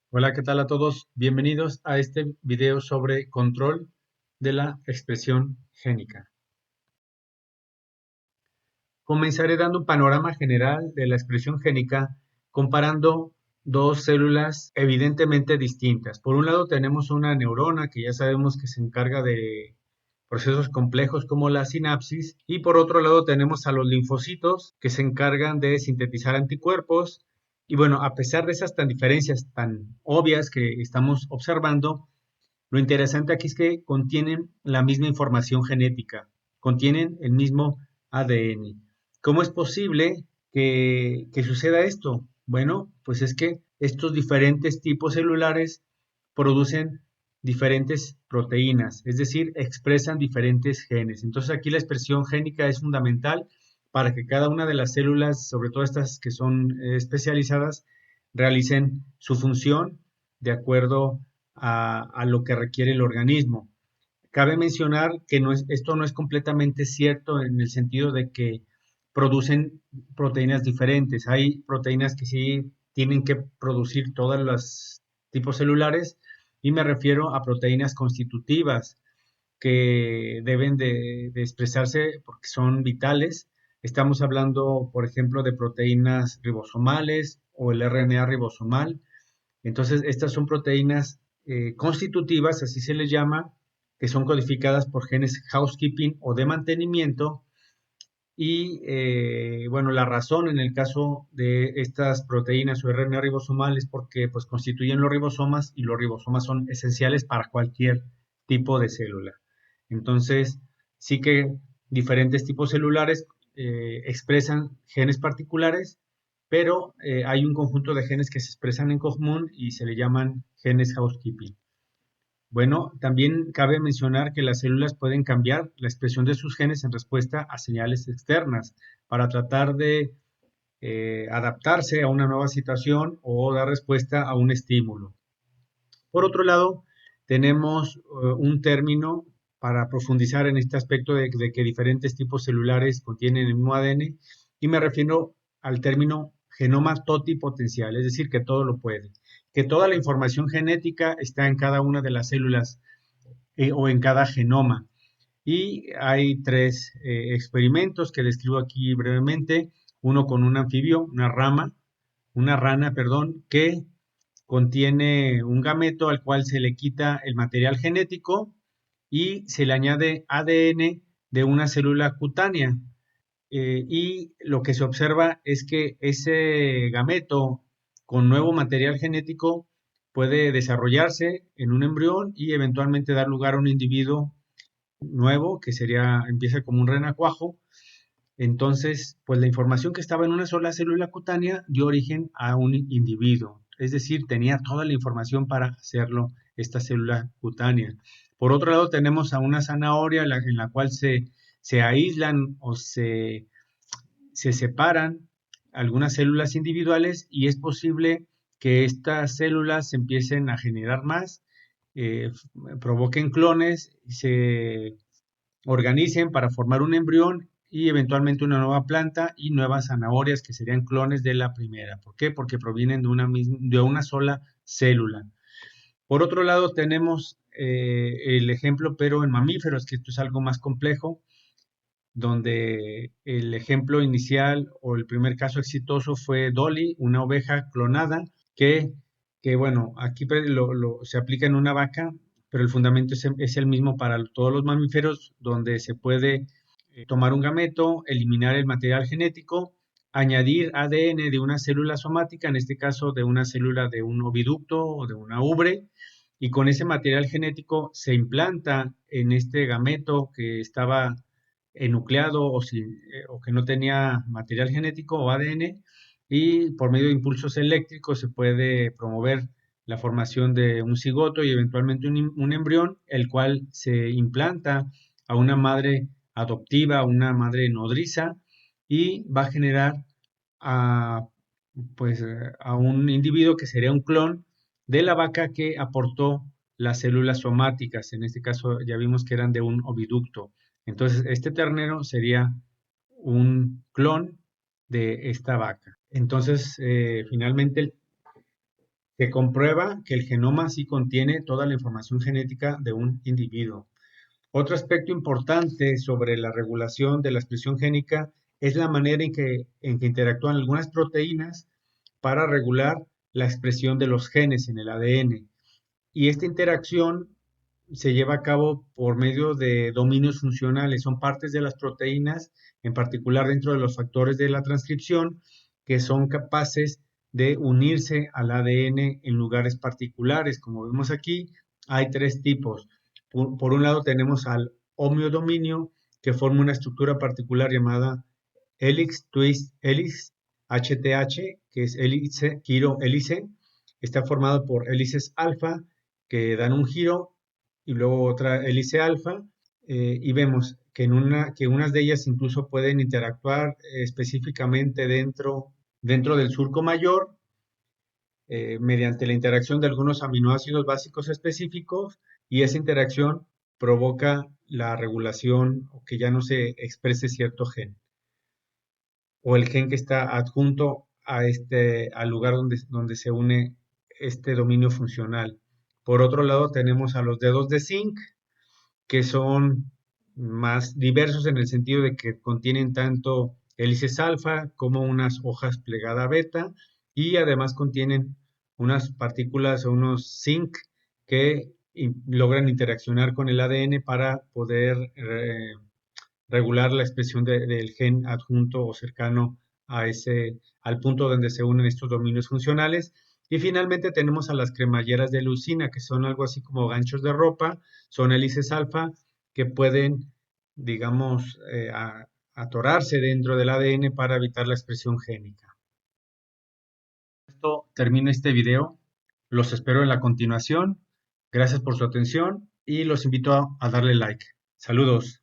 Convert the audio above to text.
Hola, ¿qué tal a todos? Bienvenidos a este video sobre control de la expresión génica. Comenzaré dando un panorama general de la expresión génica comparando dos células evidentemente distintas. Por un lado tenemos una neurona que ya sabemos que se encarga de procesos complejos como la sinapsis, y por otro lado tenemos a los linfocitos que se encargan de sintetizar anticuerpos. Y bueno, a pesar de esas diferencias tan obvias que estamos observando, lo interesante aquí es que contienen la misma información genética, contienen el mismo ADN. ¿Cómo es posible que suceda esto? Bueno, pues es que estos diferentes tipos celulares producen diferentes proteínas, es decir, expresan diferentes genes. Entonces aquí la expresión génica es fundamental para que cada una de las células, sobre todo estas que son especializadas, realicen su función de acuerdo a lo que requiere el organismo. Cabe mencionar que esto no es completamente cierto en el sentido de que producen proteínas diferentes. Hay proteínas que sí tienen que producir todos los tipos celulares, y me refiero a proteínas constitutivas que deben de expresarse porque son vitales. Estamos hablando, por ejemplo, de proteínas ribosomales o el RNA ribosomal. Entonces, estas son proteínas constitutivas, así se les llama, que son codificadas por genes housekeeping o de mantenimiento. Y bueno, la razón en el caso de estas proteínas o RNA ribosomal es porque pues, constituyen los ribosomas, y los ribosomas son esenciales para cualquier tipo de célula. Entonces, sí que diferentes tipos celulares expresan genes particulares, pero hay un conjunto de genes que se expresan en común y se le llaman genes housekeeping. Bueno, también cabe mencionar que las células pueden cambiar la expresión de sus genes en respuesta a señales externas para tratar de adaptarse a una nueva situación o dar respuesta a un estímulo. Por otro lado, tenemos un término para profundizar en este aspecto de que diferentes tipos celulares contienen el mismo ADN, y me refiero al término genoma totipotencial, es decir, que todo lo puede, que toda la información genética está en cada una de las células o en cada genoma. Y hay tres experimentos que describo aquí brevemente. Uno con un anfibio, una rana, perdón, que contiene un gameto al cual se le quita el material genético y se le añade ADN de una célula cutánea. Y lo que se observa es que ese gameto con nuevo material genético puede desarrollarse en un embrión y eventualmente dar lugar a un individuo nuevo que empieza como un renacuajo. Entonces, pues la información que estaba en una sola célula cutánea dio origen a un individuo, es decir, tenía toda la información para hacerlo esta célula cutánea. Por otro lado, tenemos a una zanahoria en la cual se aíslan o se separan algunas células individuales, y es posible que estas células se empiecen a generar más, eh, provoquen clones, se organicen para formar un embrión y eventualmente una nueva planta y nuevas zanahorias que serían clones de la primera. ¿Por qué? Porque provienen de una sola célula. Por otro lado, tenemos el ejemplo, pero en mamíferos, que esto es algo más complejo, donde el ejemplo inicial o el primer caso exitoso fue Dolly, una oveja clonada que, bueno, aquí se aplica en una vaca, pero el fundamento es el mismo para todos los mamíferos, donde se puede tomar un gameto, eliminar el material genético, añadir ADN de una célula somática, en este caso de una célula de un oviducto o de una ubre, y con ese material genético se implanta en este gameto que estaba enucleado o que no tenía material genético o ADN, y por medio de impulsos eléctricos se puede promover la formación de un cigoto y eventualmente un embrión, el cual se implanta a una madre adoptiva, a una madre nodriza, y va a generar a, pues, a un individuo que sería un clon de la vaca que aportó las células somáticas. En este caso ya vimos que eran de un oviducto. Entonces, este ternero sería un clon de esta vaca. Entonces, finalmente, Se comprueba que el genoma sí contiene toda la información genética de un individuo. Otro aspecto importante sobre la regulación de la expresión génica es la manera en que interactúan algunas proteínas para regular la expresión de los genes en el ADN. Y esta interacción se lleva a cabo por medio de dominios funcionales. Son partes de las proteínas, en particular dentro de los factores de la transcripción, que son capaces de unirse al ADN en lugares particulares. Como vemos aquí, hay tres tipos. Por un lado tenemos al homiodominio, que forma una estructura particular llamada helix, twist, helix, HTH, que es hélice, giro, hélice. Está formado por hélices alfa, que dan un giro, y luego otra hélice alfa, y vemos que unas de ellas incluso pueden interactuar específicamente dentro del surco mayor, mediante la interacción de algunos aminoácidos básicos específicos, y esa interacción provoca la regulación o que ya no se exprese cierto gen, o el gen que está adjunto al lugar donde se une este dominio funcional. Por otro lado, tenemos a los dedos de zinc, que son más diversos en el sentido de que contienen tanto hélices alfa como unas hojas plegada beta, y además contienen unas partículas o unos zinc que logran interaccionar con el ADN para poder regular la expresión del gen adjunto o cercano al punto donde se unen estos dominios funcionales. Y finalmente tenemos a las cremalleras de leucina, que son algo así como ganchos de ropa, son hélices alfa que pueden, digamos, atorarse dentro del ADN para evitar la expresión génica. Esto termina este video. Los espero en la continuación. Gracias por su atención y los invito a darle like. Saludos.